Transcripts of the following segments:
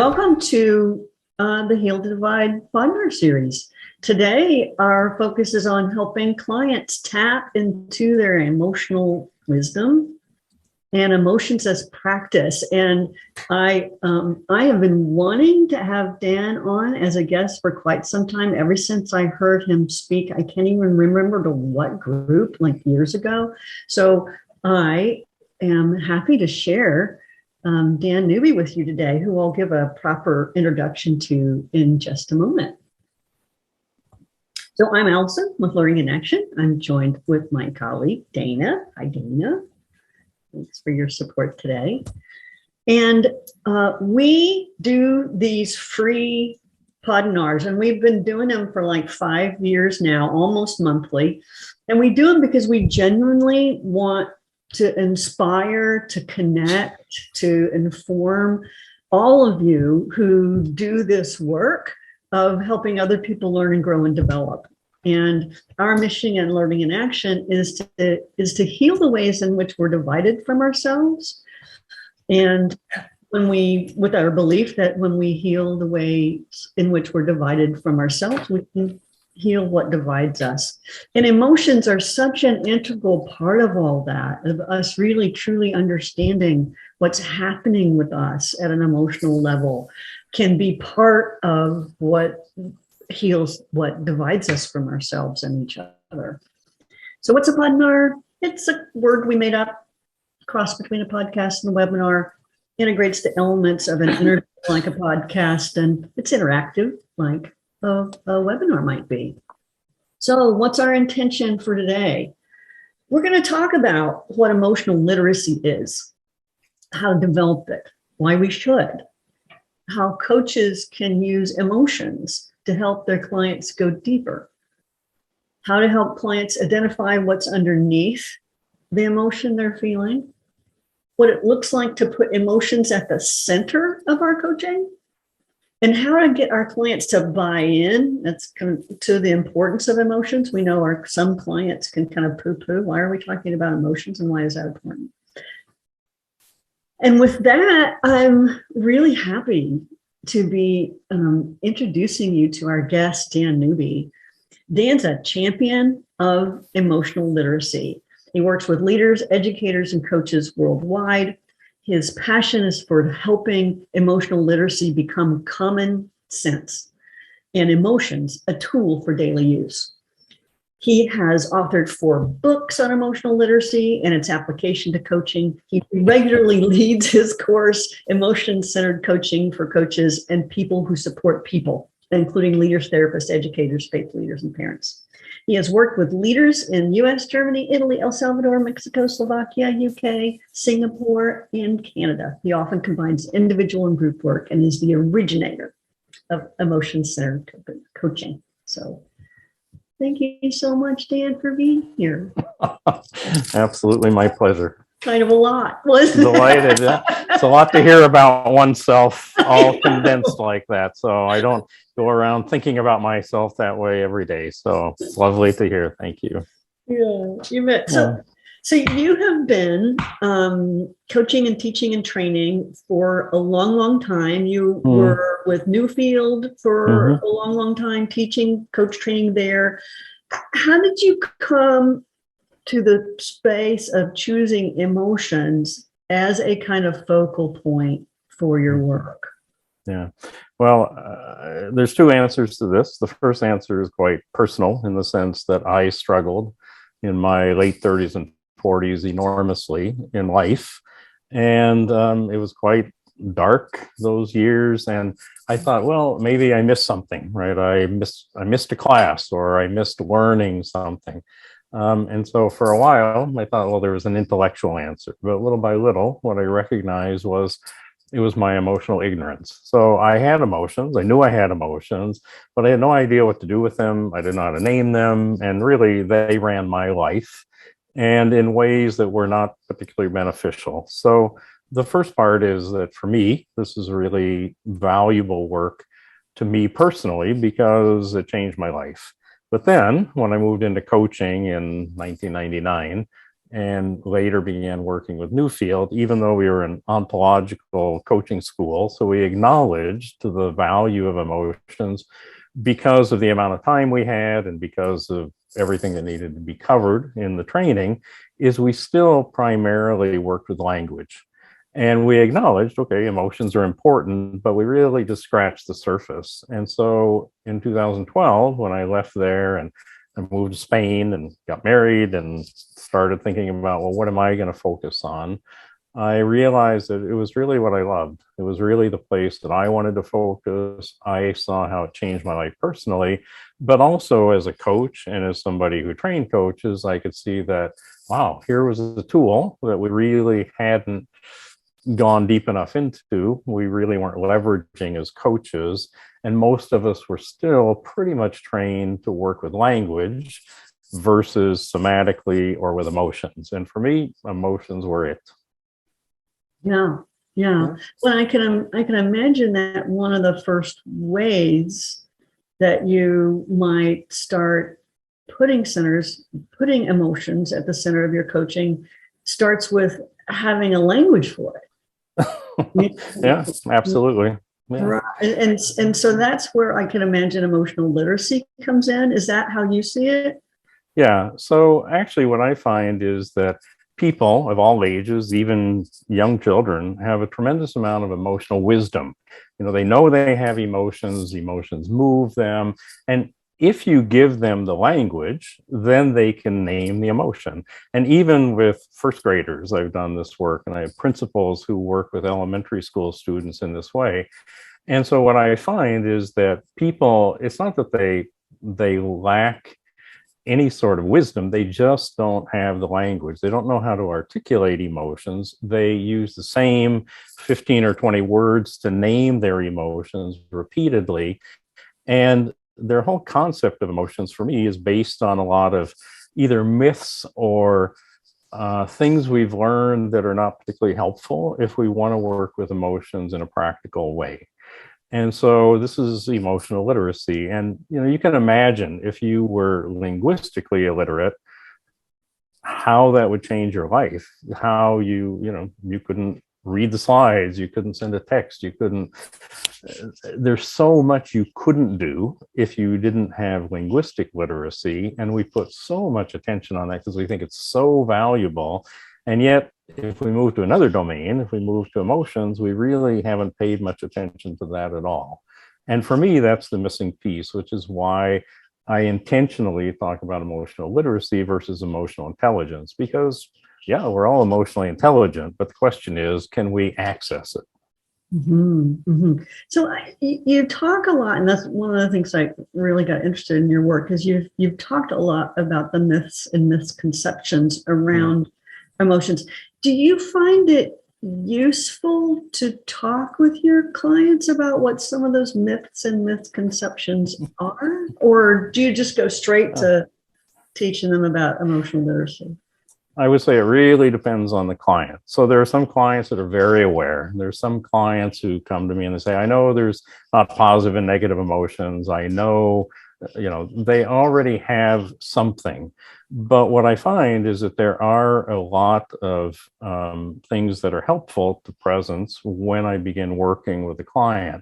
Welcome to the Heal the Divide Podinar series. Today, our focus is on helping clients tap into their emotional wisdom and emotions as practice. And I have been wanting to have Dan on as a guest for quite some time, ever since I heard him speak. I can't even remember to what group, like years ago. So I am happy to share Dan Newby with you today, who I'll give a proper introduction to in just a moment. So I'm Allison with Learning in Action. I'm joined with my colleague, Dana. Hi, Dana. Thanks for your support today. And we do these free podinars, and we've been doing them for like 5 years now, almost monthly. And we do them because we genuinely want to inspire, to connect, to inform all of you who do this work of helping other people learn and grow and develop. And our mission in Learning in Action is to heal the ways in which we're divided from ourselves. And with our belief that when we heal the ways in which we're divided from ourselves, we can heal what divides us. And emotions are such an integral part of all that, of us really truly understanding what's happening with us at an emotional level, can be part of what heals what divides us from ourselves and each other. So what's a podinar? It's a word we made up, cross between a podcast and a webinar, integrates the elements of an interview like a podcast, and it's interactive like a webinar might be. So what's our intention for today? We're going to talk about what emotional literacy is, how to develop it, why we should, how coaches can use emotions to help their clients go deeper, how to help clients identify what's underneath the emotion they're feeling, what it looks like to put emotions at the center of our coaching, and how to get our clients to buy in. That's kind of to the importance of emotions. We know some clients can kind of poo-poo. Why are we talking about emotions and why is that important? And with that, I'm really happy to be introducing you to our guest, Dan Newby. Dan's a champion of emotional literacy. He works with leaders, educators, and coaches worldwide. His passion is for helping emotional literacy become common sense and emotions a tool for daily use. He has authored 4 books on emotional literacy and its application to coaching. He regularly leads his course, Emotion-Centered Coaching for Coaches and People Who Support People, including leaders, therapists, educators, faith leaders, and parents. He has worked with leaders in US, Germany, Italy, El Salvador, Mexico, Slovakia, UK, Singapore, and Canada. He often combines individual and group work and is the originator of emotion-centered coaching. So thank you so much, Dan, for being here. Absolutely, my pleasure. Kind of a lot, wasn't it? Delighted. It's a lot to hear about oneself, all condensed like that. So I don't go around thinking about myself that way every day. So it's lovely to hear. Thank you. Yeah, you bet. So you have been coaching and teaching and training for a long, long time. You were with Newfield for a long, long time, teaching, coach training there. How did you come to the space of choosing emotions as a kind of focal point for your work? Yeah, well, there's 2 answers to this. The first answer is quite personal in the sense that I struggled in my late 30s and 40s enormously in life. And it was quite dark those years. And I thought, well, maybe I missed something, right? I missed a class, or I missed learning something. And so for a while, I thought, well, there was an intellectual answer. But little by little, what I recognized was it was my emotional ignorance. So I had emotions. I knew I had emotions, but I had no idea what to do with them. I didn't know how to name them. And really, they ran my life, and in ways that were not particularly beneficial. So the first part is that for me, this is really valuable work to me personally because it changed my life. But then when I moved into coaching in 1999, and later began working with Newfield, even though we were an ontological coaching school. So we acknowledged the value of emotions because of the amount of time we had and because of everything that needed to be covered in the training, is we still primarily worked with language. And we acknowledged, okay, emotions are important, but we really just scratched the surface. And so in 2012, when I left there and I moved to Spain and got married and started thinking about, well, what am I going to focus on? I realized that it was really what I loved. It was really the place that I wanted to focus. I saw how it changed my life personally, but also as a coach and as somebody who trained coaches, I could see that, wow, here was a tool that we really hadn't gone deep enough into. We really weren't leveraging as coaches. And most of us were still pretty much trained to work with language versus somatically or with emotions. And for me, emotions were it. Yeah. Well, I can imagine that one of the first ways that you might start putting emotions at the center of your coaching starts with having a language for it. Yeah, absolutely. Yeah. Right. And so that's where I can imagine emotional literacy comes in. Is that how you see it? Yeah. So actually, what I find is that people of all ages, even young children, have a tremendous amount of emotional wisdom. They know they have emotions move them. And if you give them the language, then they can name the emotion. And even with first graders, I've done this work, and I have principals who work with elementary school students in this way. And so what I find is that people, it's not that they lack any sort of wisdom, they just don't have the language. They don't know how to articulate emotions. They use the same 15 or 20 words to name their emotions repeatedly. And their whole concept of emotions for me is based on a lot of either myths or things we've learned that are not particularly helpful if we want to work with emotions in a practical way. And so this is emotional literacy. And you can imagine if you were linguistically illiterate, how that would change your life, how you couldn't read the slides, you couldn't send a text, there's so much you couldn't do if you didn't have linguistic literacy. And we put so much attention on that because we think it's so valuable. And yet, if we move to another domain, if we move to emotions, we really haven't paid much attention to that at all. And for me, that's the missing piece, which is why I intentionally talk about emotional literacy versus emotional intelligence, because yeah, we're all emotionally intelligent, but the question is, can we access it? So you talk a lot, and that's one of the things I really got interested in your work, is you've talked a lot about the myths and misconceptions around emotions. Do you find it useful to talk with your clients about what some of those myths and misconceptions are, or do you just go straight to teaching them about emotional literacy? I would say it really depends on the client. So there are some clients that are very aware. There's some clients who come to me and they say, I know there's not positive and negative emotions. I know, they already have something. But what I find is that there are a lot of things that are helpful to presence when I begin working with a client.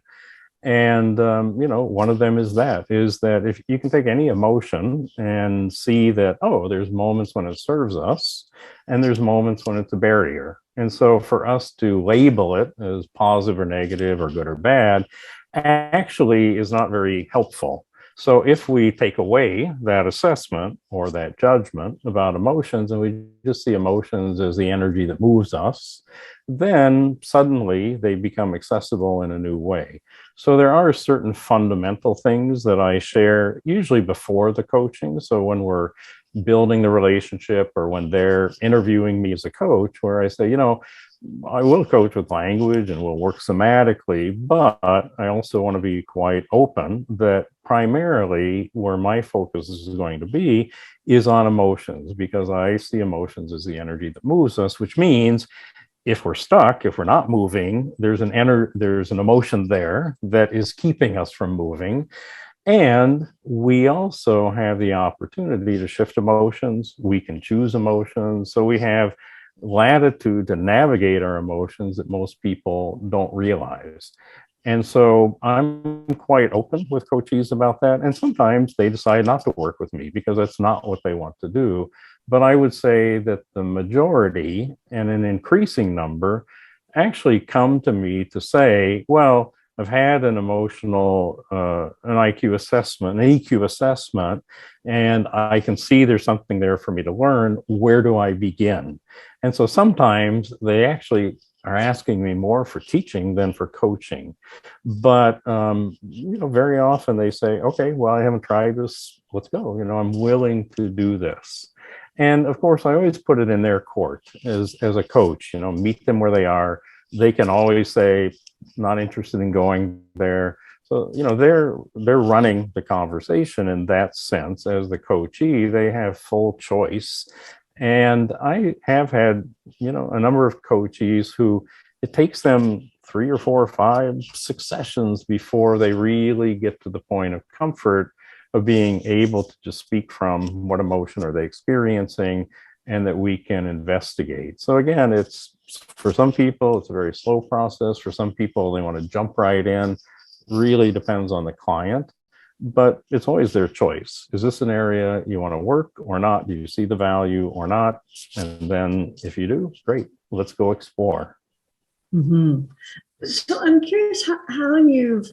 And, one of them is that if you can take any emotion and see that, oh, there's moments when it serves us and there's moments when it's a barrier. And so for us to label it as positive or negative or good or bad actually is not very helpful. So if we take away that assessment or that judgment about emotions and we just see emotions as the energy that moves us, then suddenly they become accessible in a new way. So there are certain fundamental things that I share usually before the coaching. So when we're building the relationship or when they're interviewing me as a coach, where I say, I will coach with language and we'll work somatically, but I also want to be quite open that primarily where my focus is going to be is on emotions, because I see emotions as the energy that moves us, which means if we're stuck, if we're not moving, there's an emotion there that is keeping us from moving. And we also have the opportunity to shift emotions. We can choose emotions. So we have latitude to navigate our emotions that most people don't realize. And so I'm quite open with coachees about that. And sometimes they decide not to work with me because that's not what they want to do. But I would say that the majority and an increasing number actually come to me to say, well, I've had an emotional, an IQ assessment, an EQ assessment, and I can see there's something there for me to learn. Where do I begin? And so sometimes they actually are asking me more for teaching than for coaching. But, very often they say, okay, well, I haven't tried this. Let's go. I'm willing to do this. And of course, I always put it in their court as a coach, meet them where they are. They can always say, not interested in going there. So, they're running the conversation in that sense. As the coachee, they have full choice. And I have had, a number of coachees who it takes them 3 or 4 or 5 successions before they really get to the point of comfort of being able to just speak from what emotion are they experiencing and that we can investigate. So again, it's for some people, it's a very slow process. For some people, they want to jump right in. Really depends on the client, but it's always their choice. Is this an area you want to work or not? Do you see the value or not? And then if you do, great, let's go explore. Mm-hmm. So I'm curious how you've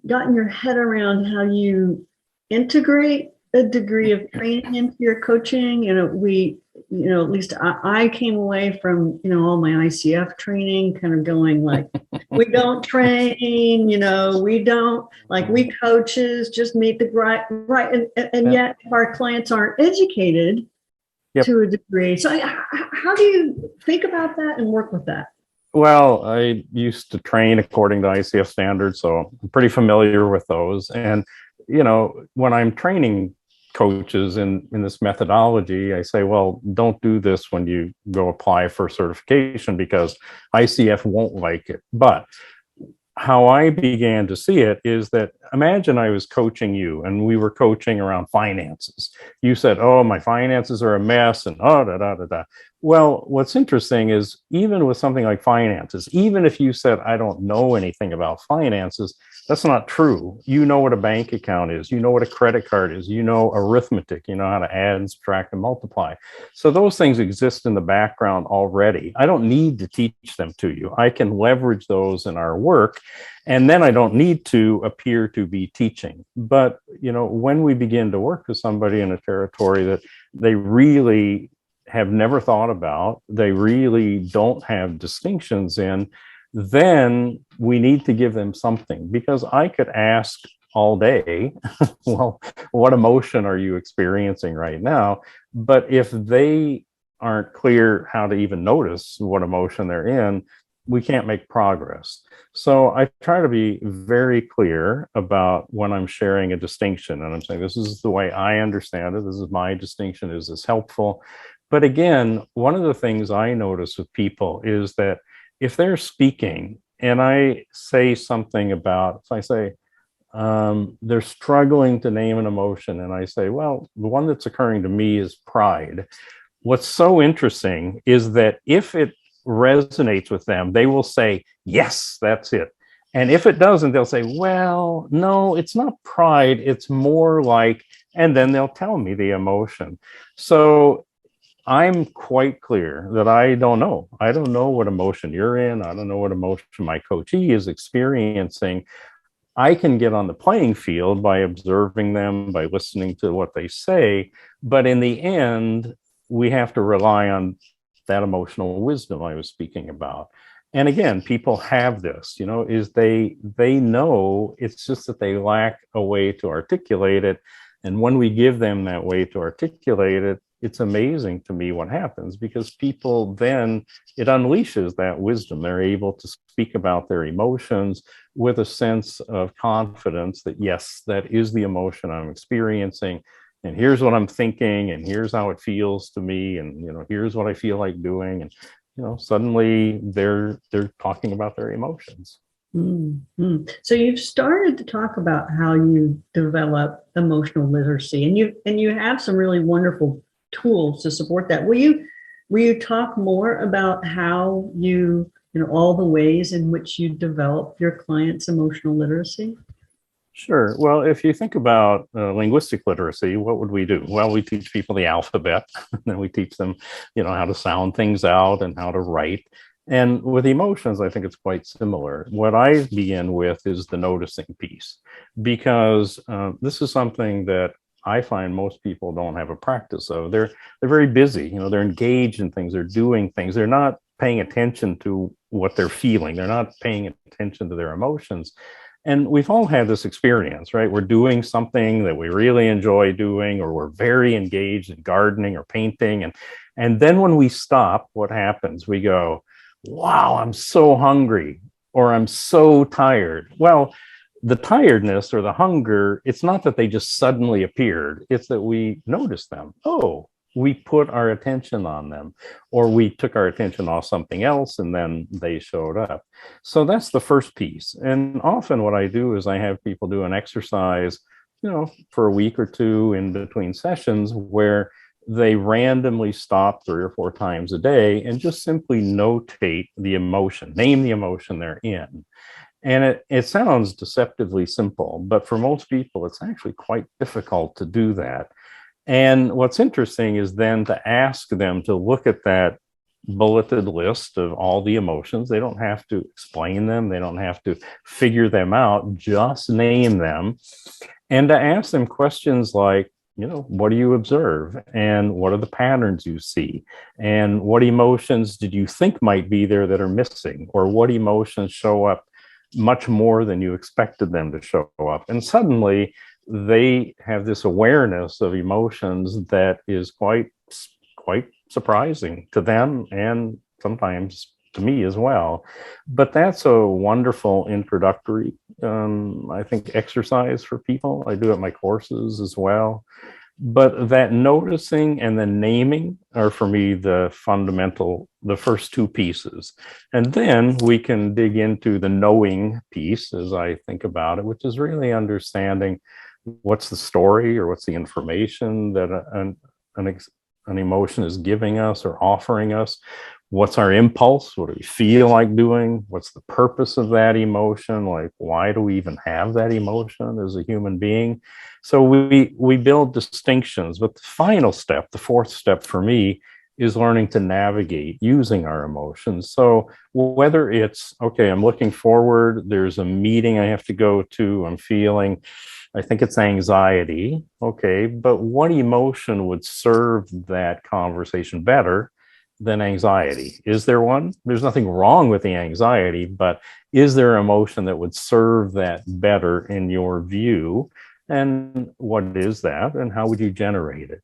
gotten your head around how you integrate a degree of training into your coaching. At least I came away from, all my ICF training kind of going like, we don't train, we don't, like, we coaches just meet the right. And yet our clients aren't educated to a degree. So how do you think about that and work with that? Well, I used to train according to ICF standards, so I'm pretty familiar with those. And, when I'm training coaches in this methodology, I say, well, don't do this when you go apply for certification because ICF won't like it. But how I began to see it is that imagine I was coaching you and we were coaching around finances. You said, oh, my finances are a mess and da. Well, what's interesting is even with something like finances, even if you said, I don't know anything about finances, that's not true. You know what a bank account is. You know what a credit card is. You know arithmetic. You know how to add and subtract and multiply. So those things exist in the background already. I don't need to teach them to you. I can leverage those in our work. And then I don't need to appear to be teaching. But, when we begin to work with somebody in a territory that they really have never thought about, they really don't have distinctions in, then we need to give them something, because I could ask all day, well, what emotion are you experiencing right now? But if they aren't clear how to even notice what emotion they're in, we can't make progress. So I try to be very clear about when I'm sharing a distinction and I'm saying, this is the way I understand it. This is my distinction. Is this helpful? But again, one of the things I notice with people is that if they're speaking and I say something about, if I say, they're struggling to name an emotion, and I say, well, the one that's occurring to me is pride. What's so interesting is that if it resonates with them, they will say, yes, that's it. And if it doesn't, they'll say, well, no, it's not pride. It's more like, and then they'll tell me the emotion. So I'm quite clear that I don't know. I don't know what emotion you're in. I don't know what emotion my coachee is experiencing. I can get on the playing field by observing them, by listening to what they say. But in the end, we have to rely on that emotional wisdom I was speaking about. And again, people have this, is they know, it's just that they lack a way to articulate it. And when we give them that way to articulate it, it's amazing to me what happens, because people then, it unleashes that wisdom. They're able to speak about their emotions with a sense of confidence that, yes, that is the emotion I'm experiencing. And here's what I'm thinking, and here's how it feels to me, and here's what I feel like doing, and suddenly they're talking about their emotions. So you've started to talk about how you develop emotional literacy, and you have some really wonderful tools to support that. Will you talk more about how you know, all the ways in which you develop your clients' emotional literacy? Sure. Well, if you think about linguistic literacy, what would we do? Well, we teach people the alphabet, and then we teach them, how to sound things out and how to write. And with emotions, I think it's quite similar. What I begin with is the noticing piece, because this is something that I find most people don't have a practice of. They're very busy. They're engaged in things. They're doing things. They're not paying attention to what they're feeling. They're not paying attention to their emotions. And we've all had this experience, right? We're doing something that we really enjoy doing, or we're very engaged in gardening or painting. And then when we stop, what happens? We go, wow, I'm so hungry, or I'm so tired. Well, the tiredness or the hunger, it's not that they just suddenly appeared. It's that we noticed them. Oh, we put our attention on them, or we took our attention off something else and then they showed up. So that's the first piece. And often what I do is I have people do an exercise, for a week or two in between sessions, where they randomly stop 3 or 4 times a day and just simply notate the emotion, name the emotion they're in. And it sounds deceptively simple, but for most people, it's actually quite difficult to do that. And what's interesting is then to ask them to look at that bulleted list of all the emotions. They don't have to explain them. They don't have to figure them out, just name them. And to ask them questions like, what do you observe? And what are the patterns you see? And what emotions did you think might be there that are missing? Or what emotions show up much more than you expected them to show up? And suddenly they have this awareness of emotions that is quite surprising to them, and sometimes to me as well. But that's a wonderful introductory, I think, exercise for people. I do it in my courses as well. But that noticing and then naming are, for me, the first 2 pieces. And then we can dig into the knowing piece, as I think about it, which is really understanding what's the story or what's the information that an emotion is giving us or offering us. What's our impulse? What do we feel like doing? What's the purpose of that emotion? Like, why do we even have that emotion as a human being? So we build distinctions. But the final step, the 4th step for me, is learning to navigate using our emotions. So whether it's, okay, I'm looking forward, there's a meeting I have to go to, I think it's anxiety. Okay, but what emotion would serve that conversation better than anxiety? Is there one? There's nothing wrong with the anxiety, but is there an emotion that would serve that better in your view? And what is that? And how would you generate it?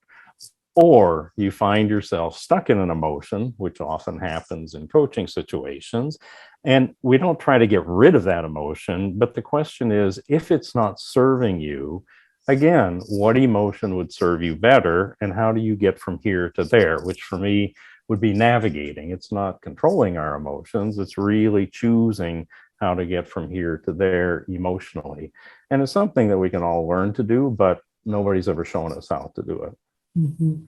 Or you find yourself stuck in an emotion, which often happens in coaching situations, and we don't try to get rid of that emotion, but the question is, if it's not serving you, again, what emotion would serve you better, and how do you get from here to there, which for me would be navigating. It's not controlling our emotions, it's really choosing how to get from here to there emotionally. And it's something that we can all learn to do, but nobody's ever shown us how to do it.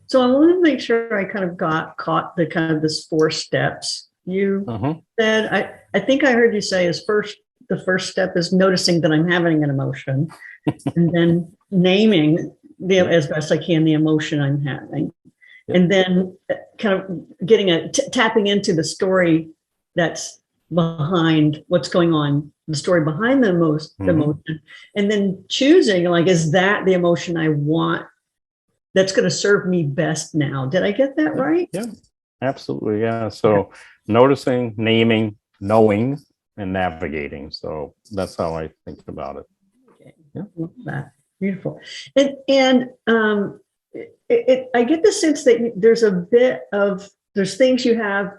So I want to make sure I kind of caught the kind of this 4 steps you said. I think I heard you say the first step is noticing that I'm having an emotion, and then naming as best I can the emotion I'm having, and then kind of getting tapping into the story that's behind what's going on, the story behind the emotion, and then choosing, like, is that the emotion I want that's going to serve me best now? Did I get that right? Yeah, absolutely. Yeah. So noticing, naming, knowing, and navigating. So that's how I think about it. Okay. Yeah. Love that. Beautiful. And I get the sense that there's things you have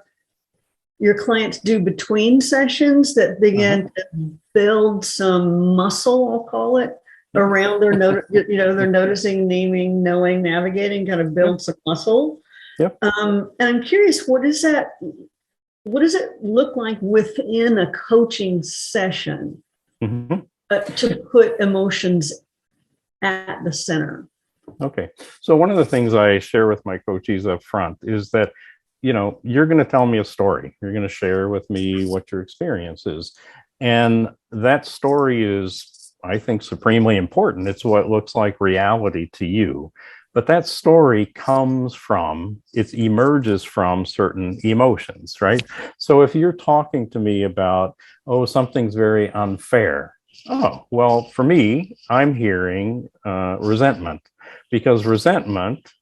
your clients do between sessions that begin to build some muscle, I'll call it, around their they're noticing, naming, knowing, navigating, kind of build some muscle. Yep. And I'm curious, what is that? what does it look like within a coaching session to put emotions at the center? Okay. So one of the things I share with my coachees up front is that, you're going to tell me a story. You're going to share with me what your experience is. And that story is, I think, supremely important. It's what looks like reality to you. But that story it emerges from certain emotions, right? So if you're talking to me about, oh, something's very unfair. Oh, well, for me, I'm hearing resentment, because resentment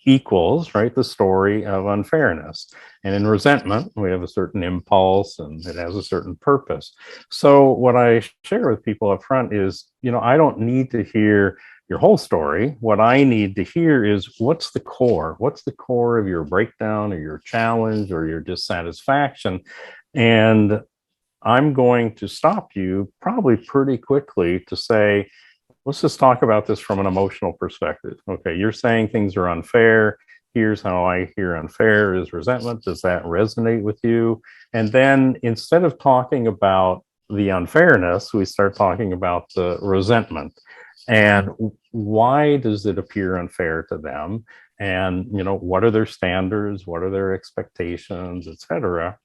equals, right, the story of unfairness. And in resentment, we have a certain impulse and it has a certain purpose. So what I share with people up front is, I don't need to hear your whole story. What I need to hear is what's the core? What's the core of your breakdown or your challenge or your dissatisfaction? And I'm going to stop you probably pretty quickly to say, let's just talk about this from an emotional perspective. Okay, you're saying things are unfair. Here's how I hear unfair is resentment. Does that resonate with you? And then instead of talking about the unfairness, we start talking about the resentment. And why does it appear unfair to them? And, what are their standards? What are their expectations, et cetera?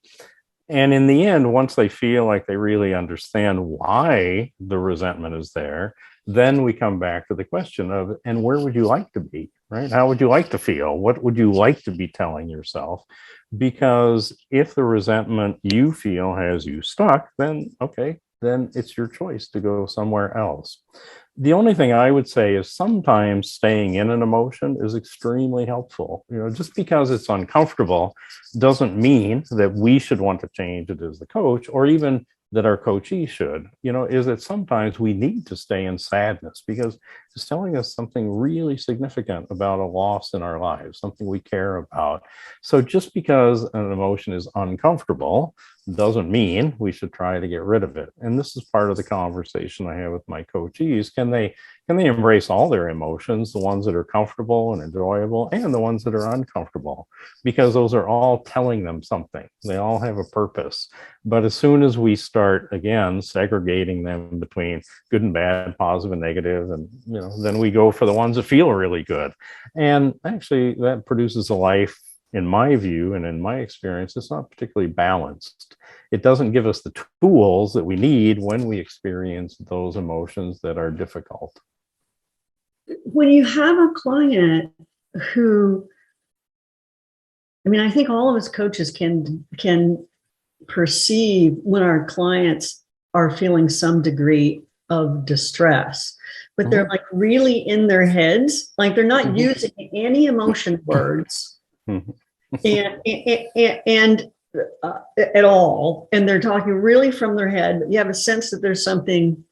And in the end, once they feel like they really understand why the resentment is there, then we come back to the question of, and where would you like to be, right? How would you like to feel? What would you like to be telling yourself? Because if the resentment you feel has you stuck, then okay, then it's your choice to go somewhere else. The only thing I would say is sometimes staying in an emotion is extremely helpful. Just because it's uncomfortable doesn't mean that we should want to change it as the coach, or even that our coachee should, is that sometimes we need to stay in sadness because it's telling us something really significant about a loss in our lives, something we care about. So just because an emotion is uncomfortable doesn't mean we should try to get rid of it. And this is part of the conversation I have with my coachees. Can they embrace all their emotions, the ones that are comfortable and enjoyable and the ones that are uncomfortable? Because those are all telling them something. They all have a purpose. But as soon as we start, again, segregating them between good and bad, positive and negative, and then we go for the ones that feel really good. And actually, that produces a life, in my view and in my experience, it's not particularly balanced. It doesn't give us the tools that we need when we experience those emotions that are difficult. When you have a client who, I think all of us coaches can perceive when our clients are feeling some degree of distress, but they're like really in their heads, like they're not using any emotion words and at all, and they're talking really from their head. You have a sense that there's something.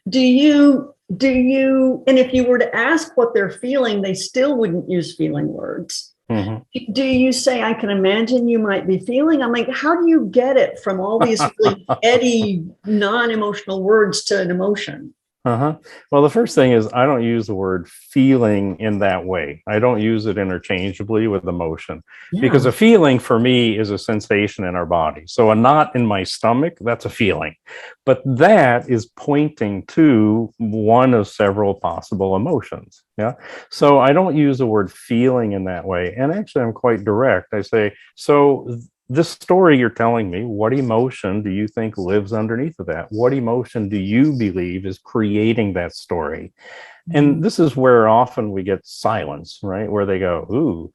Do you, and if you were to ask what they're feeling, they still wouldn't use feeling words. Do you say, I can imagine you might be feeling? I'm like, how do you get it from all these really heady, non-emotional words to an emotion? Well, the first thing is I don't use the word feeling in that way. I don't use it interchangeably with emotion, because a feeling for me is a sensation in our body. So a knot in my stomach, that's a feeling. But that is pointing to one of several possible emotions. Yeah. So I don't use the word feeling in that way. And actually, I'm quite direct. I say, so this story you're telling me, what emotion do you think lives underneath of that? What emotion do you believe is creating that story? And this is where often we get silence, right? Where they go, ooh,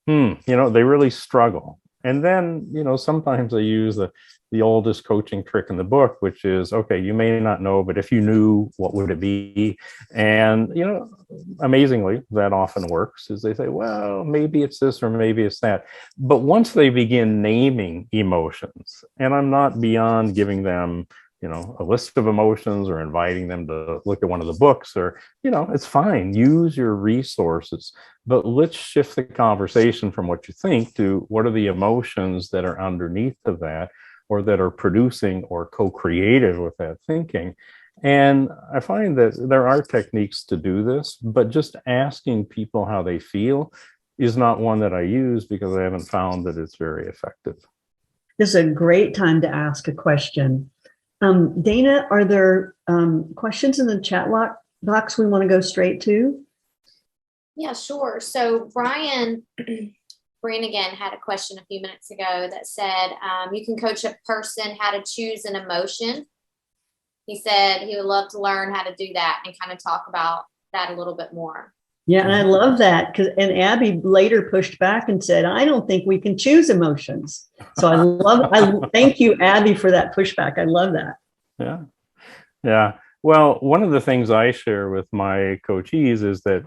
they really struggle. And then, sometimes they use the oldest coaching trick in the book, which is, okay, you may not know, but if you knew, what would it be? And, amazingly, that often works, is they say, well, maybe it's this or maybe it's that. But once they begin naming emotions, and I'm not beyond giving them, a list of emotions or inviting them to look at one of the books, or, it's fine, use your resources, but let's shift the conversation from what you think to what are the emotions that are underneath of that, or that are producing or co-creative with that thinking. And I find that there are techniques to do this, but just asking people how they feel is not one that I use, because I haven't found that it's very effective. This is a great time to ask a question. Dana, are there questions in the chat box we want to go straight to? Yeah, sure. So Brian Brannigan had a question a few minutes ago that said, you can coach a person how to choose an emotion. He said he would love to learn how to do that and kind of talk about that a little bit more. Yeah, and I love that, and Abby later pushed back and said, I don't think we can choose emotions. So I thank you, Abby, for that pushback. I love that. Yeah. Yeah. Well, one of the things I share with my coachees is that,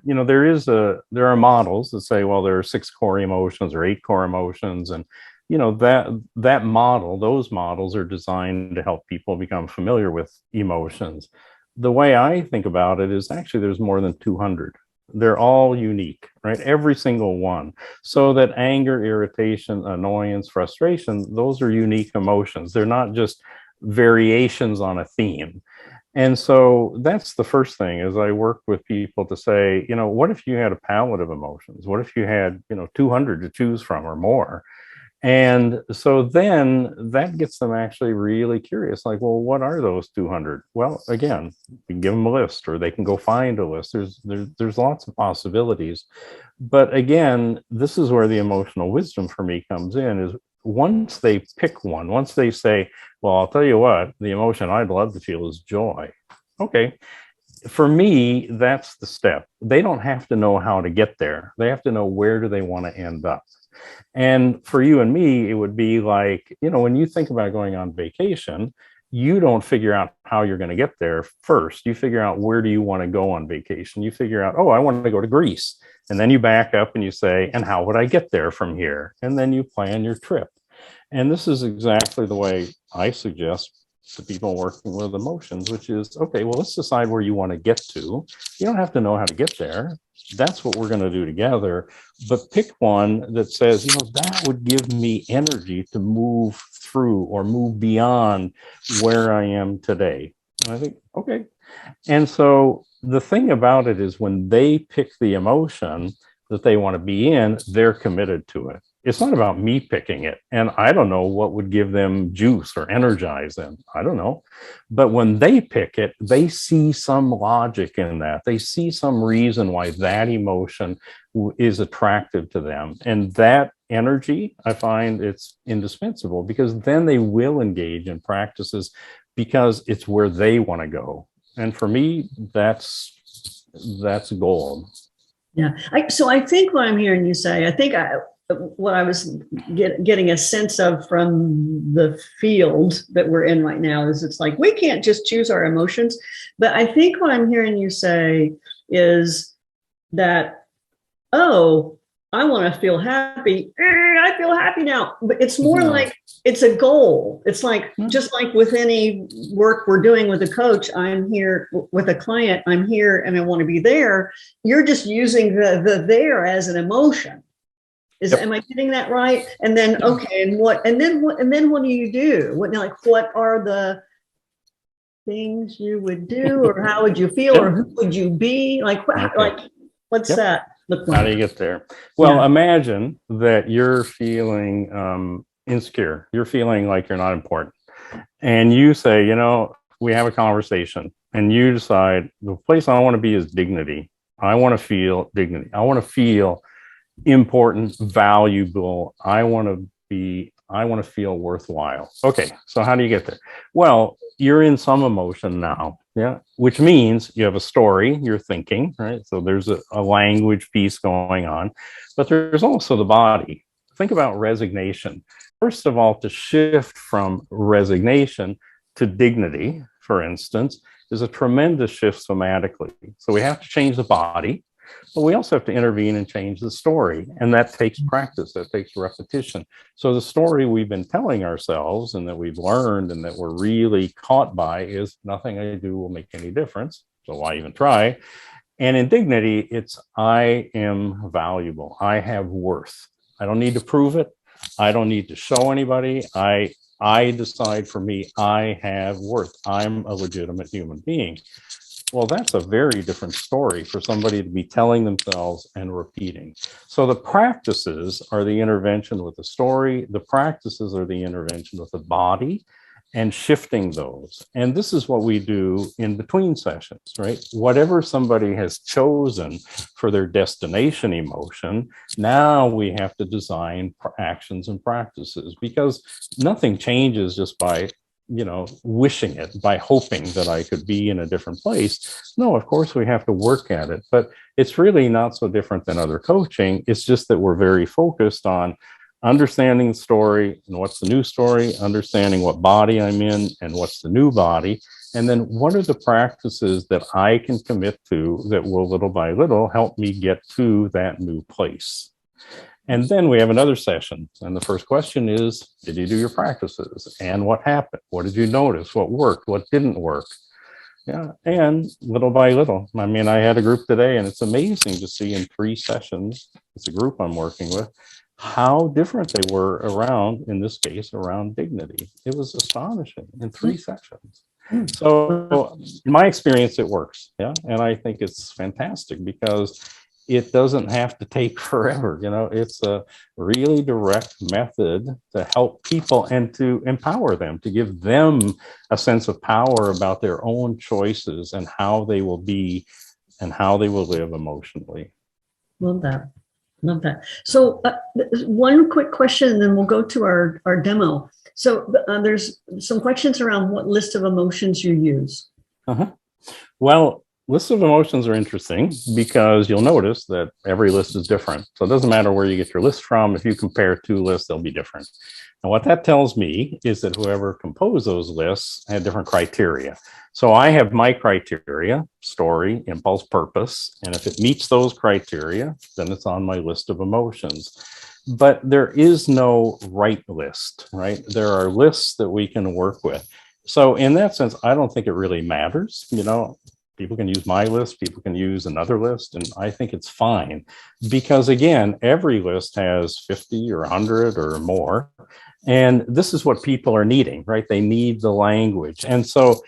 there are models that say, well, there are 6 core emotions or 8 core emotions. And, those models are designed to help people become familiar with emotions. The way I think about it is actually there's more than 200. They're all unique, right? Every single one. So that anger, irritation, annoyance, frustration, those are unique emotions. They're not just variations on a theme. And so that's the first thing is I work with people to say, what if you had a palette of emotions? What if you had, 200 to choose from or more? And so then that gets them actually really curious, like, well, what are those 200? Well, again, you can give them a list or they can go find a list. There's lots of possibilities. But again, this is where the emotional wisdom for me comes in is once they pick one, once they say, well, I'll tell you what, the emotion I'd love to feel is joy. Okay. For me, that's the step. They don't have to know how to get there. They have to know where do they want to end up. And for you and me, it would be like, when you think about going on vacation, you don't figure out how you're going to get there first. You figure out where do you want to go on vacation. You figure out, oh, I want to go to Greece. And then you back up and you say, and how would I get there from here? And then you plan your trip. And this is exactly the way I suggest to people working with emotions, which is, okay, well, let's decide where you want to get to. You don't have to know how to get there. That's what we're going to do together. But pick one that says, that would give me energy to move through or move beyond where I am today. And I think, okay. And so the thing about it is when they pick the emotion that they want to be in, they're committed to it. It's not about me picking it. And I don't know what would give them juice or energize them. I don't know. But when they pick it, they see some logic in that. They see some reason why that emotion is attractive to them. And that energy, I find it's indispensable because then they will engage in practices because it's where they want to go. And for me, that's gold. Yeah. So I think what I'm hearing you say, what I was getting a sense of from the field that we're in right now is it's like, we can't just choose our emotions. But I think what I'm hearing you say is that, oh, I want to feel happy. I feel happy now. But it's more like it's a goal. It's like, just like with any work we're doing with a coach, I'm here with a client, I'm here and I want to be there. You're just using the there as an emotion. Am I getting that right? And then, okay, and then what do you do? What are the things you would do, or how would you feel, or who would you be? What's that look like? How do you get there? Well, imagine that you're feeling insecure. You're feeling like you're not important. And you say, we have a conversation and you decide the place I want to be is dignity. I want to feel dignity. I want to feel important, valuable. I want to feel worthwhile. Okay, so how do you get there? Well, you're in some emotion now, which means you have a story, you're thinking, right? So there's a language piece going on, but there's also the body. Think about resignation. First of all, to shift from resignation to dignity, for instance, is a tremendous shift somatically. So we have to change the body. But we also have to intervene and change the story. And that takes practice, that takes repetition. So the story we've been telling ourselves and that we've learned and that we're really caught by is nothing I do will make any difference. So why even try? And in dignity, it's I am valuable. I have worth. I don't need to prove it. I don't need to show anybody. I decide for me, I have worth. I'm a legitimate human being. Well, that's a very different story for somebody to be telling themselves and repeating. So the practices are the intervention with the story. The practices are the intervention with the body and shifting those. And this is what we do in between sessions, right? Whatever somebody has chosen for their destination emotion, now we have to design actions and practices, because nothing changes just by wishing it, by hoping that I could be in a different place. No, of course we have to work at it, but it's really not so different than other coaching. It's just that we're very focused on understanding the story and what's the new story, understanding what body I'm in and what's the new body, and then what are the practices that I can commit to that will little by little help me get to that new place. And then we have another session. And the first question is, did you do your practices? And what happened? What did you notice? What worked? What didn't work? Yeah. And little by little, I mean, I had a group today, and it's amazing to see in 3 sessions, it's a group I'm working with, how different they were around, in this case, around dignity. It was astonishing in 3 sessions. So in my experience, it works. Yeah. And I think it's fantastic because it doesn't have to take forever. It's a really direct method to help people and to empower them, to give them a sense of power about their own choices and how they will be and how they will live emotionally. Love that. Love that. So one quick question, and then we'll go to our demo. So there's some questions around what list of emotions you use. Well, lists of emotions are interesting because you'll notice that every list is different. So it doesn't matter where you get your list from. If you compare 2 lists, they'll be different. And what that tells me is that whoever composed those lists had different criteria. So I have my criteria: story, impulse, purpose. And if it meets those criteria, then it's on my list of emotions. But there is no right list, right? There are lists that we can work with. So in that sense, I don't think it really matters. People can use my list, people can use another list, and I think it's fine. Because again, every list has 50 or 100 or more. And this is what people are needing, right? They need the language. And so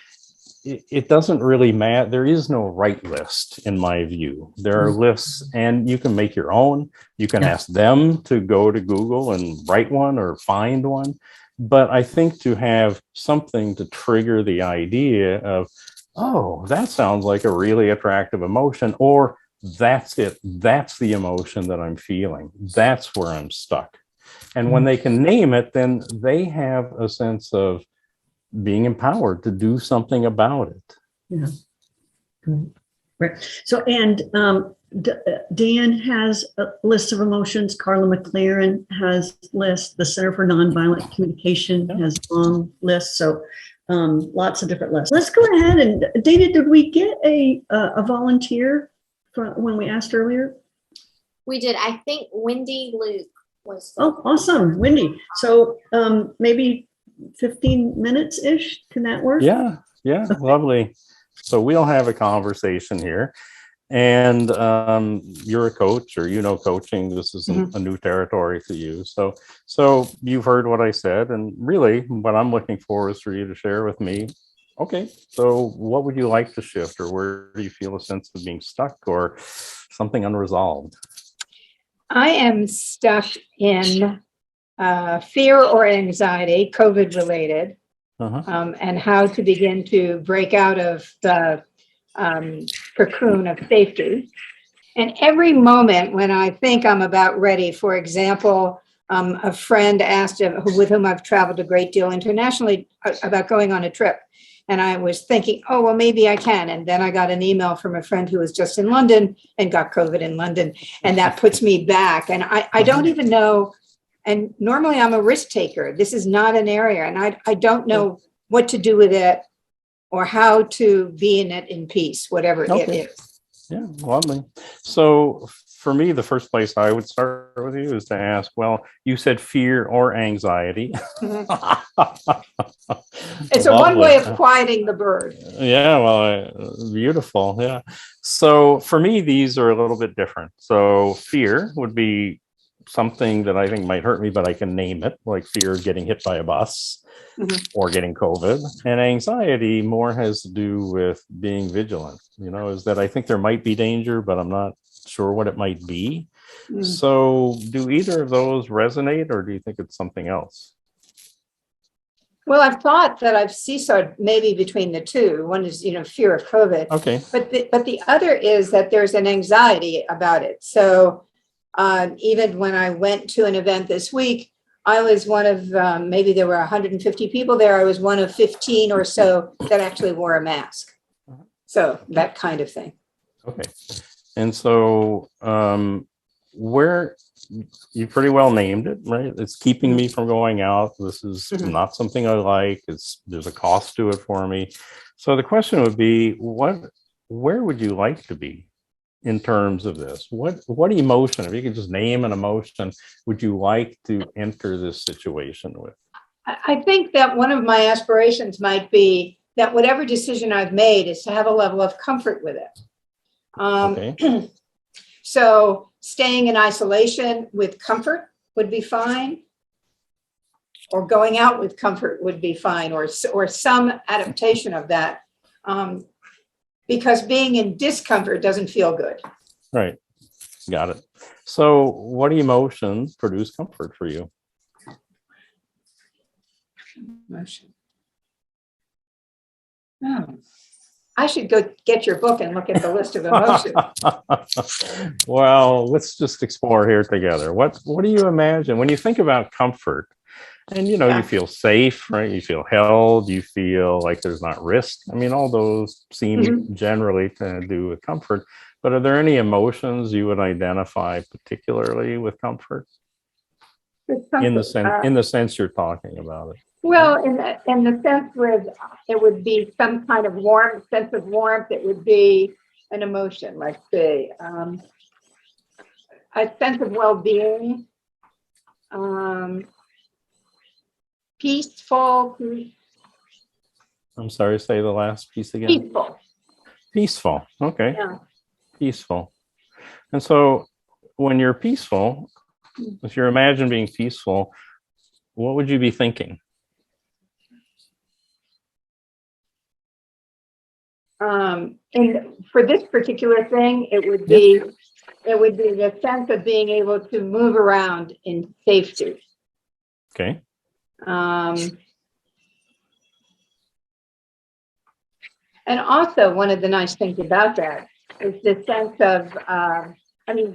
it doesn't really matter. There is no right list, in my view. There are lists, and you can make your own. You can ask them to go to Google and write one or find one. But I think to have something to trigger the idea of, oh, that sounds like a really attractive emotion, or that's it. That's the emotion that I'm feeling. That's where I'm stuck. And when they can name it, then they have a sense of being empowered to do something about it. Yeah. Right. So, and Dan has a list of emotions. Carla McLaren has lists. The Center for Nonviolent Communication has a long list. So lots of different lists. Let's go ahead and, David, did we get a volunteer when we asked earlier? We did. I think Wendy Luke was. Oh, awesome. Wendy. So maybe 15 minutes-ish. Can that work? Yeah. Okay. Lovely. So we'll have a conversation here. And you're a coach, or coaching. This isn't a new territory to you. So you've heard what I said, and really what I'm looking for is for you to share with me, okay, so what would you like to shift, or where do you feel a sense of being stuck or something unresolved? I am stuck in fear or anxiety, COVID related, and how to begin to break out of the cocoon of safety. And every moment when I think I'm about ready, for example, a friend asked with whom I've traveled a great deal internationally about going on a trip. And I was thinking, oh, well, maybe I can. And then I got an email from a friend who was just in London and got COVID in London. And that puts me back. And I don't even know. And normally I'm a risk taker. This is not an area. And I don't know what to do with it, or how to be in it in peace, whatever it is. Yeah, lovely. So for me, the first place I would start with you is to ask, well, you said fear or anxiety. It's a one way of quieting the bird. Yeah, well, beautiful. Yeah. So for me, these are a little bit different. So fear would be something that I think might hurt me, but I can name it, like fear of getting hit by a bus or getting COVID. And anxiety more has to do with being vigilant, is that I think there might be danger, but I'm not sure what it might be. So do either of those resonate, or do you think it's something else? Well, I've thought that I've seesawed maybe between the two. One is, fear of COVID. Okay. But the other is that there's an anxiety about it. So even when I went to an event this week, I was one of, maybe there were 150 people there. I was one of 15 or so that actually wore a mask. So that kind of thing. Okay. And so where you pretty well named it, right? It's keeping me from going out. This is not something I like. There's a cost to it for me. So the question would be, where would you like to be in terms of this? What emotion, if you could just name an emotion, would you like to enter this situation with? I think that one of my aspirations might be that whatever decision I've made is to have a level of comfort with it. Okay. So staying in isolation with comfort would be fine, or going out with comfort would be fine, or some adaptation of that, because being in discomfort doesn't feel good. Right. Got it. So what emotions produce comfort for you? Emotion. Oh. I should go get your book and look at the list of emotions. Well, let's just explore here together. What do you imagine when you think about comfort? And you feel safe, right? You feel held, you feel like there's not risk. I mean, all those seem generally to do with comfort, but are there any emotions you would identify particularly with comfort? In the sense you're talking about it. Well, in the sense with it would be some kind of sense of warmth. It would be an emotion, let's say, a sense of well-being, peaceful. I'm sorry, say the last piece again. Peaceful. Peaceful. Okay. Yeah. Peaceful. And so when you're peaceful, if you imagine being peaceful, what would you be thinking? And for this particular thing, it would be the sense of being able to move around in safety. Okay. And also, one of the nice things about that is the sense of,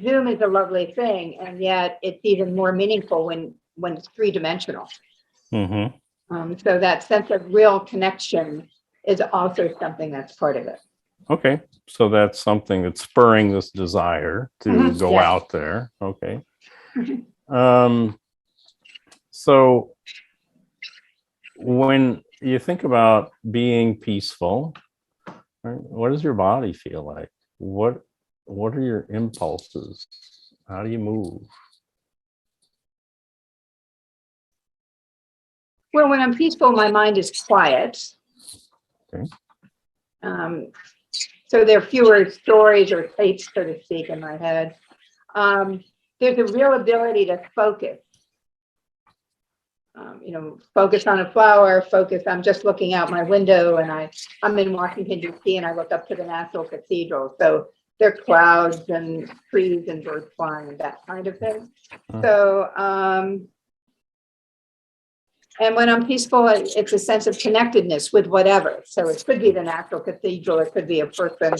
Zoom is a lovely thing, and yet it's even more meaningful when it's three-dimensional. So that sense of real connection is also something that's part of it. Okay. So that's something that's spurring this desire to go out there. Okay. So when you think about being peaceful, right, what does your body feel like? What are your impulses? How do you move? Well, when I'm peaceful, my mind is quiet. Okay. So there are fewer stories or tapes, so to speak, in my head. There's a real ability to focus. Focus on a flower, focus. I'm just looking out my window, and I'm in Washington, D.C., and I look up to the National Cathedral. So there are clouds and trees and birds flying, that kind of thing. So, and when I'm peaceful, it's a sense of connectedness with whatever. So it could be the National Cathedral, it could be a person,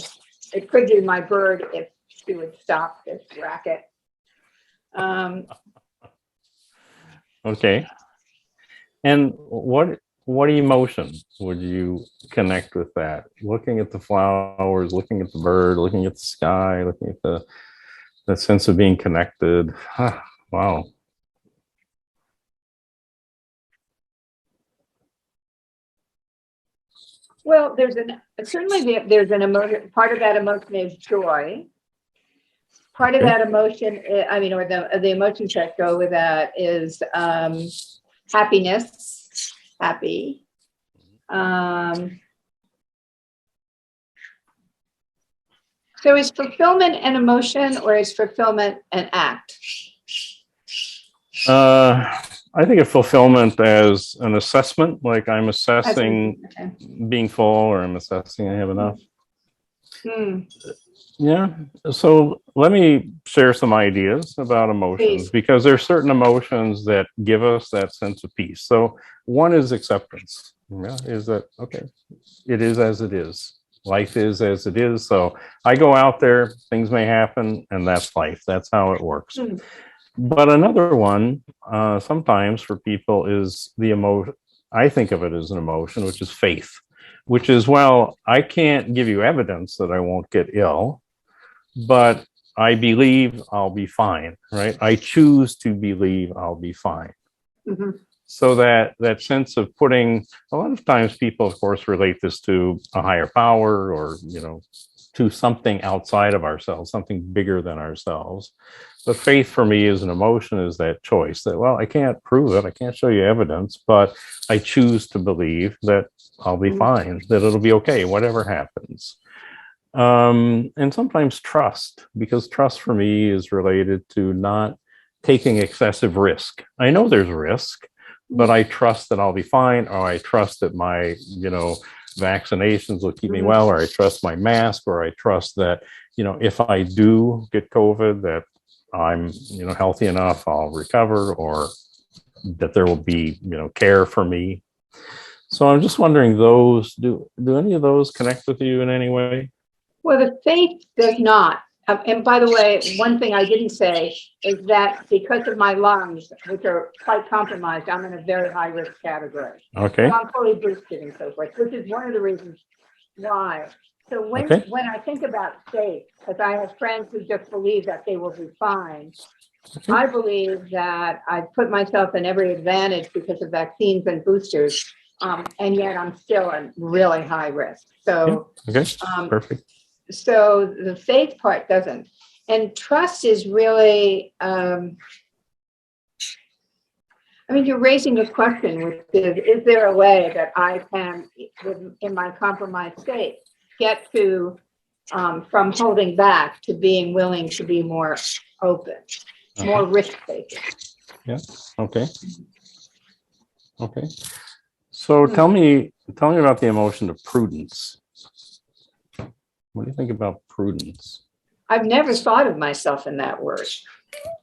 it could be my bird if she would stop this racket. Okay. And what emotion would you connect with that? Looking at the flowers, looking at the bird, looking at the sky, looking at that sense of being connected. Wow. Well, there's an emotion. Part of that emotion is joy. Part of that emotion, or the emotions that go with that is happiness, happy. So is fulfillment an emotion, or is fulfillment an act? I think of fulfillment as an assessment, like I'm assessing Okay. being full, or I'm assessing I have enough. Hmm. Yeah. So let me share some ideas about emotions, Please. because there are certain emotions that give us that sense of peace. So one is acceptance. Yeah, is that okay? It is as it is. Life is as it is. So I go out there, things may happen, and that's life. That's how it works. Hmm. But another one, sometimes for people, is the emotion. I think of it as an emotion, which is faith, which is, well, I can't give you evidence that I won't get ill, but I believe I'll be fine, right? I choose to believe I'll be fine. Mhm. So that sense of putting, a lot of times people, of course, relate this to a higher power, or, to something outside of ourselves, something bigger than ourselves. But faith for me is an emotion, is that choice that, well, I can't prove it, I can't show you evidence, but I choose to believe that I'll be fine, that it'll be okay, whatever happens. And sometimes trust, because trust for me is related to not taking excessive risk. I know there's risk, but I trust that I'll be fine, or I trust that my, vaccinations will keep me well, or I trust my mask, or I trust that, if I do get COVID, that I'm, healthy enough, I'll recover, or that there will be, care for me. So I'm just wondering, do any of those connect with you in any way? Well, the faith does not. And by the way, one thing I didn't say is that because of my lungs, which are quite compromised, I'm in a very high risk category. Okay. So I'm fully boosted and so forth, which is one of the reasons why. So when I think about faith, because I have friends who just believe that they will be fine, I believe that I've put myself in every advantage because of vaccines and boosters, and yet I'm still in really high risk. So, okay, perfect. So the faith part doesn't. And trust is really, you're raising a question, which is there a way that I can, in my compromised state, get to from holding back to being willing to be more open, more risk-taking? Yeah. Okay. Okay. So tell me about the emotion of prudence. What do you think about prudence? I've never thought of myself in that word.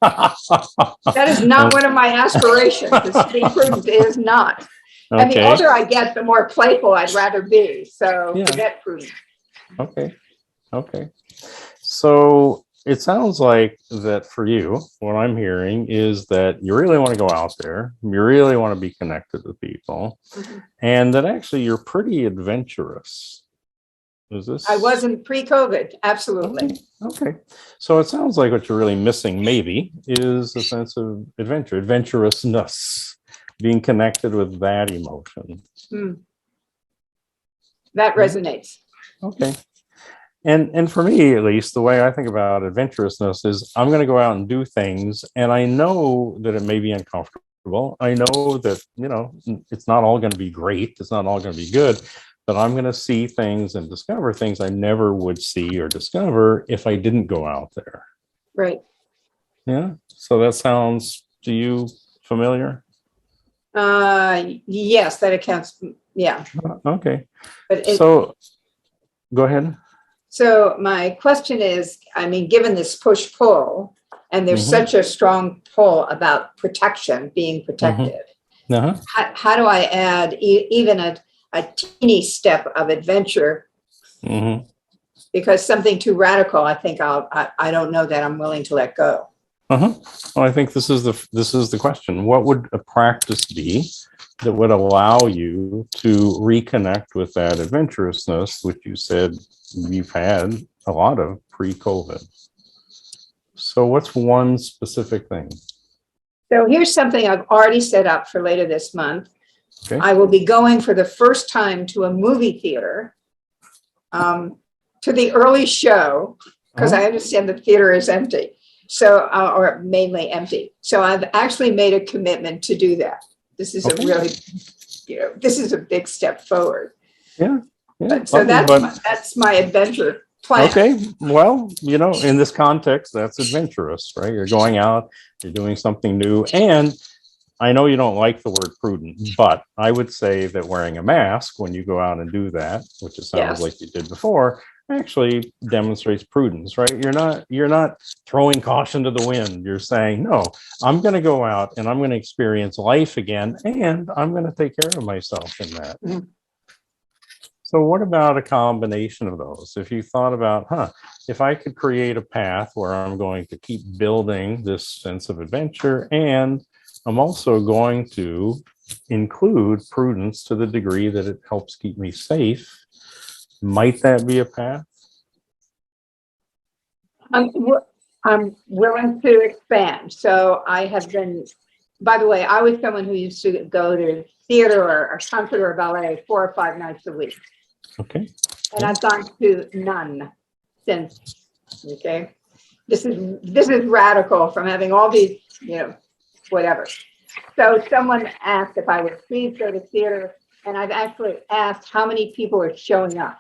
That is not one of my aspirations. Is to be prudent. It is not. Okay. And the older I get, the more playful I'd rather be. So forget prudent. Okay. Okay. So it sounds like that for you, what I'm hearing is that you really want to go out there, you really want to be connected with people, and that actually you're pretty adventurous. Is this? I wasn't pre-COVID, absolutely. Okay. So it sounds like what you're really missing, maybe, is a sense of adventurousness, being connected with that emotion. That resonates. Okay. And for me, at least, the way I think about adventurousness is I'm going to go out and do things, and I know that it may be uncomfortable. I know that, it's not all going to be great. It's not all going to be good, but I'm going to see things and discover things I never would see or discover if I didn't go out there. Right. Yeah. So that sounds to you familiar? Yes, that accounts. Yeah. Okay. But so go ahead. So my question is, given this push-pull, and there's such a strong pull about protection, being protected, how do I add even a teeny step of adventure? Because something too radical, I think I don't know that I'm willing to let go. Well, I think this is the question. What would a practice be that would allow you to reconnect with that adventurousness, which you said you've had a lot of pre-COVID? So what's one specific thing? So here's something I've already set up for later this month. Okay. I will be going for the first time to a movie theater, to the early show, because I understand the theater is empty. So, or mainly empty. So I've actually made a commitment to do that. This is a really, this is a big step forward. Yeah. So that's my adventure. plan. Okay, well, in this context, that's adventurous, right? You're going out, you're doing something new. And I know you don't like the word prudent, but I would say that wearing a mask when you go out and do that, which it sounds Yes. like you did before, actually demonstrates prudence, right? You're not throwing caution to the wind. You're saying, no, I'm going to go out and I'm going to experience life again, and I'm going to take care of myself in that. Mhm. So what about a combination of those? If you thought about, if I could create a path where I'm going to keep building this sense of adventure, and I'm also going to include prudence to the degree that it helps keep me safe, might that be a path? I'm willing to expand. So I have been, by the way, I was someone who used to go to theater or concert or ballet 4 or 5 nights a week. Okay. And I've gone to none since. Okay. This is radical from having all these, whatever. So someone asked if I would please go to theater, and I've actually asked how many people are showing up.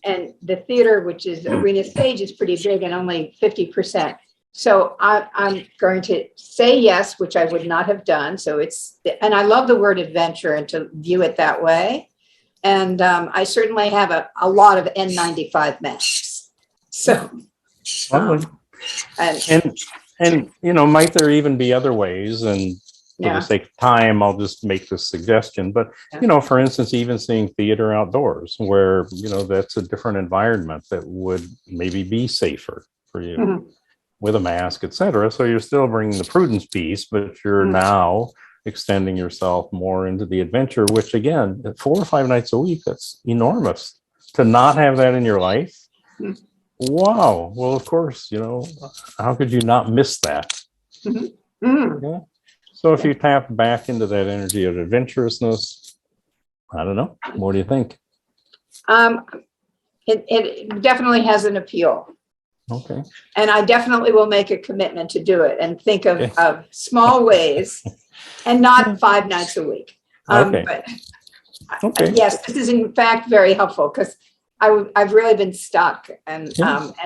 And the theater, which is arena stage, is pretty big and only 50%. So I'm going to say yes, which I would not have done. So and I love the word adventure and to view it that way. And I certainly have a lot of N95 masks. So, and might there even be other ways? And for the sake of time, I'll just make this suggestion. But, for instance, even seeing theater outdoors where, that's a different environment that would maybe be safer for you with a mask, et cetera. So you're still bringing the prudence piece, but you're now extending yourself more into the adventure, which again, 4 or 5 nights a week, that's enormous. To not have that in your life. Wow. Well, of course, how could you not miss that? Okay. So if you tap back into that energy of adventurousness, I don't know. What do you think? It definitely has an appeal. Okay. And I definitely will make a commitment to do it and think of small ways and not 5 nights a week. Okay. But yes, this is in fact very helpful because I've really been stuck and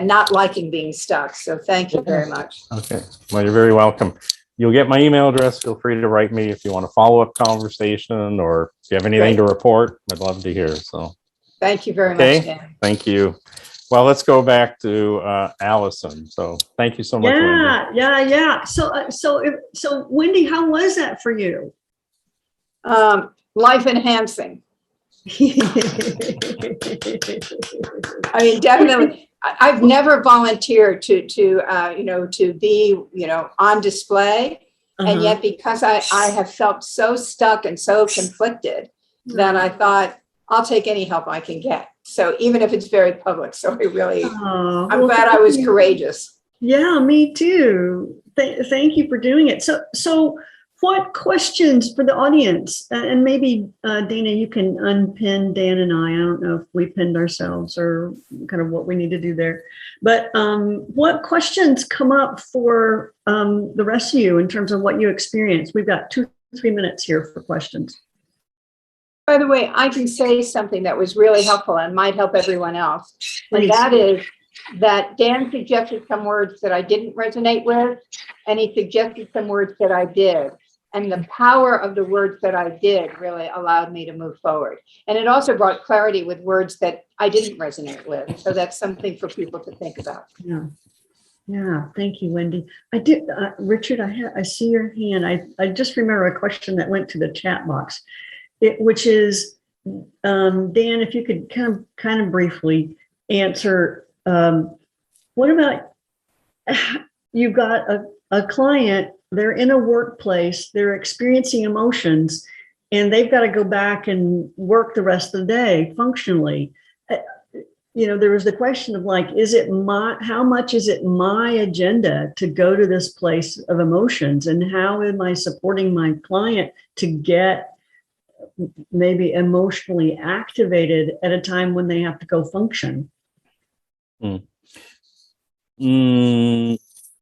not liking being stuck. So thank you very much. Okay. Well, you're very welcome. You'll get my email address. Feel free to write me if you want a follow-up conversation or if you have anything to report. I'd love to hear. So thank you very much, Dan. Thank you. Well, let's go back to Allison. So thank you so much. Wendy. Yeah. So Wendy, how was that for you? Life enhancing. I mean, definitely. I've never volunteered to be, on display. And yet because I have felt so stuck and so conflicted that I thought I'll take any help I can get. So even if it's very public. So I'm glad I was courageous. Yeah, me too. Thank you for doing it. So what questions for the audience? And maybe, Dana, you can unpin Dan and I. I don't know if we pinned ourselves or kind of what we need to do there. But what questions come up for the rest of you in terms of what you experienced? We've got 2-3 minutes here for questions. By the way, I can say something that was really helpful and might help everyone else. Please. And that is that Dan suggested some words that I didn't resonate with, and he suggested some words that I did. And the power of the words that I did really allowed me to move forward. And it also brought clarity with words that I didn't resonate with. So that's something for people to think about. Yeah. Thank you, Wendy. I did, Richard, I see your hand. I just remember a question that went to the chat box, which is, Dan, if you could kind of briefly answer, what about, you've got a client, they're in a workplace, they're experiencing emotions, and they've got to go back and work the rest of the day functionally. There was the question of like, how much is it my agenda to go to this place of emotions, and how am I supporting my client to get maybe emotionally activated at a time when they have to go function?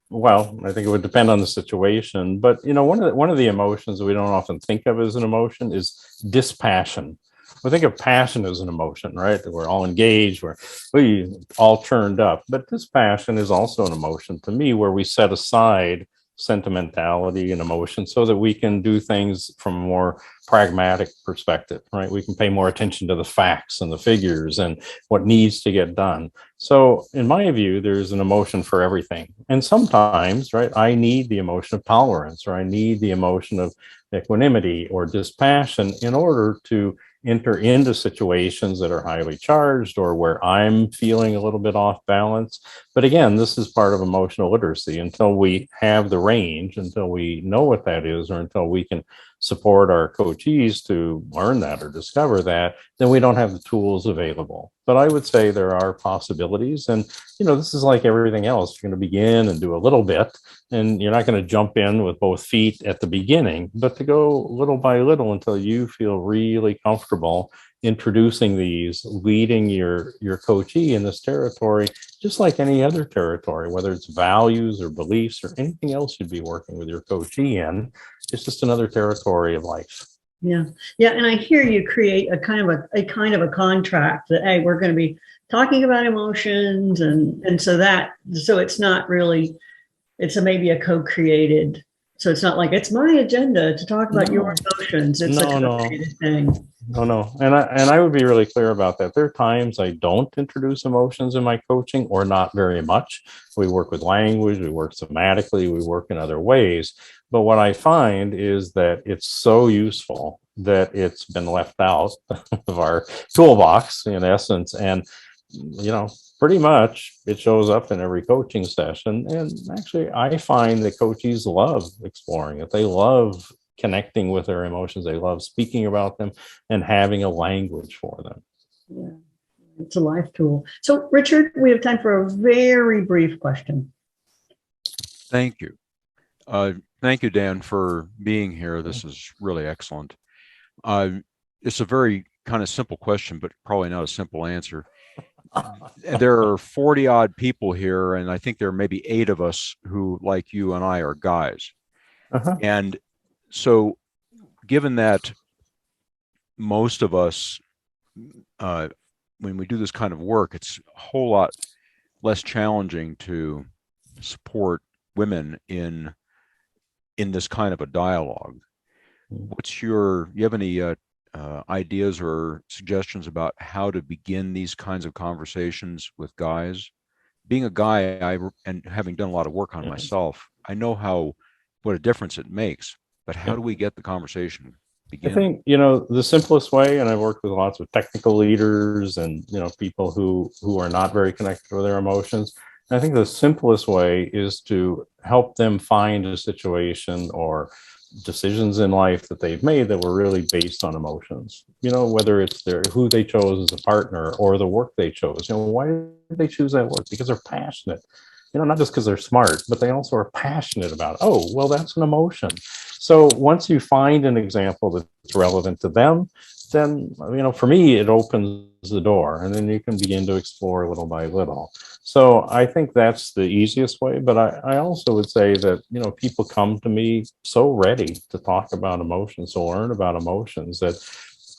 Well, I think it would depend on the situation, but one of the emotions that we don't often think of as an emotion is dispassion, we think of passion as an emotion, right? We're all engaged, we all turned up. But dispassion is also an emotion to me, where we set aside sentimentality and emotion so that we can do things from a more pragmatic perspective, right? We can pay more attention to the facts and the figures and what needs to get done. So in my view, there's an emotion for everything. And sometimes, right, I need the emotion of tolerance, or I need the emotion of equanimity or dispassion in order to enter into situations that are highly charged or where I'm feeling a little bit off balance. But again, this is part of emotional literacy. Until we have the range, until we know what that is, or until we can support our coachees to learn that or discover that, then we don't have the tools available. But I would say there are possibilities. And, this is like everything else. You're going to begin and do a little bit, and you're not going to jump in with both feet at the beginning, but to go little by little until you feel really comfortable introducing these, leading your coachee in this territory, just like any other territory, whether it's values or beliefs or anything else you'd be working with your coachee in. It's just another territory of life. Yeah. And I hear you create a kind of a contract that, hey, we're going to be talking about emotions, and so it's not really, it's maybe a co-created. So it's not like it's my agenda to talk about your emotions. It's a co-created thing. No. And I would be really clear about that. There are times I don't introduce emotions in my coaching, or not very much. We work with language, we work somatically, we work in other ways. But what I find is that it's so useful that it's been left out of our toolbox in essence. And, pretty much it shows up in every coaching session. And actually, I find that coachees love exploring it. They love connecting with their emotions. They love speaking about them and having a language for them. Yeah, it's a life tool. So, Richard, we have time for a very brief question. Thank you. Thank you, Dan, for being here. This is really excellent. It's a very kind of simple question, but probably not a simple answer. There are 40 odd people here, and I think there are maybe 8 of us who, like you and I, are guys. And so given that most of us, when we do this kind of work, it's a whole lot less challenging to support women in this kind of a dialogue. You have any ideas or suggestions about how to begin these kinds of conversations with guys? Being a guy, and having done a lot of work on myself, I know what a difference it makes. But how do we get the conversation begin? I think, the simplest way, and I've worked with lots of technical leaders and, people who are not very connected with their emotions. And I think the simplest way is to help them find a situation or decisions in life that they've made that were really based on emotions, whether it's who they chose as a partner or the work they chose. Why did they choose that work? Because they're passionate, not just because they're smart, but they also are passionate about it. Oh, well, that's an emotion. So once you find an example that's relevant to them, then, for me, it opens the door, and then you can begin to explore little by little. So I think that's the easiest way. But I also would say that, people come to me so ready to talk about emotions, to learn about emotions, that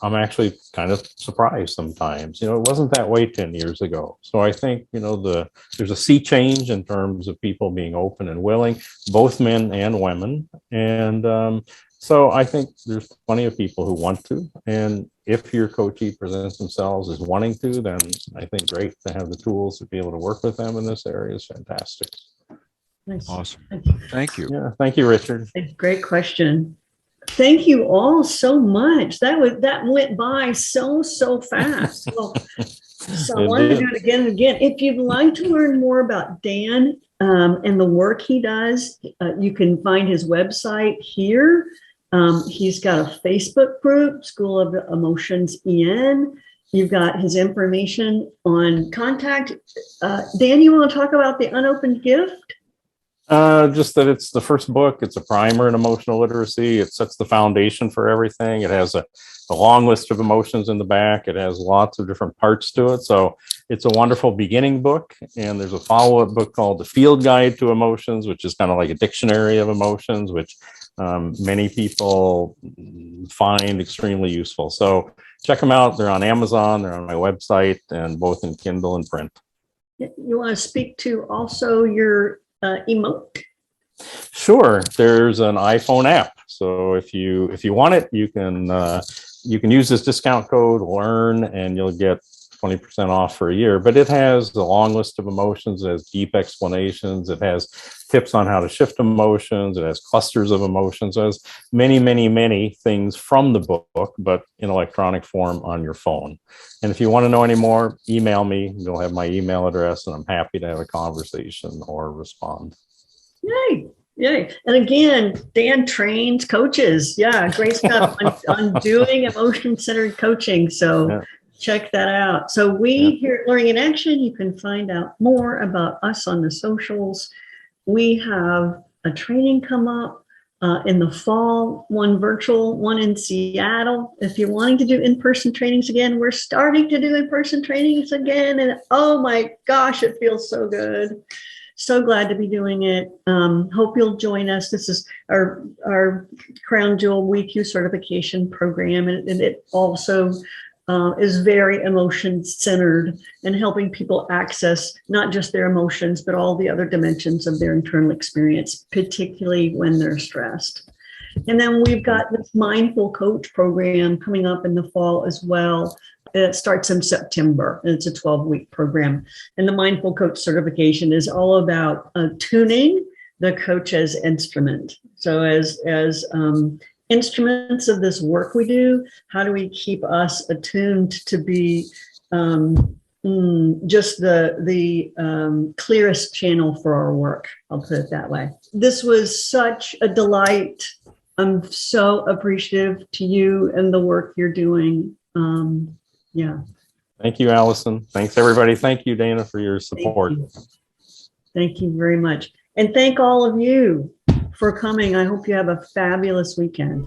I'm actually kind of surprised sometimes. It wasn't that way 10 years ago. So I think, there's a sea change in terms of people being open and willing, both men and women. And so I think there's plenty of people who want to. And if your coachee presents themselves as wanting to, then I think great to have the tools to be able to work with them in this area is fantastic. Nice. Awesome. Thank you. Yeah. Thank you, Richard. Great question. Thank you all so much. That went by so fast. So I wanted to do it again and again. If you'd like to learn more about Dan and the work he does, you can find his website here. He's got a Facebook group, School of Emotions EN. You've got his information on contact. Dan, you want to talk about the Unopened Gift? Just that it's the first book. It's a primer in emotional literacy. It sets the foundation for everything. It has a long list of emotions in the back. It has lots of different parts to it. So it's a wonderful beginning book. And there's a follow-up book called The Field Guide to Emotions, which is kind of like a dictionary of emotions, which many people find extremely useful. So check them out. They're on Amazon, they're on my website, and both in Kindle and print. You want to speak to also your emote? Sure. There's an iPhone app. So if you want it, you can use this discount code LEARN and you'll get 20% off for a year. But it has a long list of emotions, it has deep explanations, it has tips on how to shift emotions, it has clusters of emotions, it has many, many, many things from the book, but in electronic form on your phone. And if you want to know any more, email me. You'll have my email address, and I'm happy to have a conversation or respond. Yay. Yay. And again, Dan trains coaches. Yeah, great stuff on doing emotion-centered coaching. So yeah. Check that out. So we here at Learning in Action, you can find out more about us on the socials. We have a training come up in the fall, one virtual, one in Seattle. If you're wanting to do in-person trainings again, we're starting to do in-person trainings again. And oh my gosh, it feels so good. So glad to be doing it. Hope you'll join us. This is our Crown Jewel WeQ certification program, and it also is very emotion-centered and helping people access not just their emotions, but all the other dimensions of their internal experience, particularly when they're stressed. And then we've got this Mindful Coach program coming up in the fall as well. It starts in September, and it's a 12-week program. And the Mindful Coach certification is all about tuning the coach as instrument. So as instruments of this work we do, how do we keep us attuned to be just the clearest channel for our work? I'll put it that way. This was such a delight. I'm so appreciative to you and the work you're doing. Yeah. Thank you, Allison. Thanks, everybody. Thank you, Dana, for your support. Thank you very much. And thank all of you for coming. I hope you have a fabulous weekend.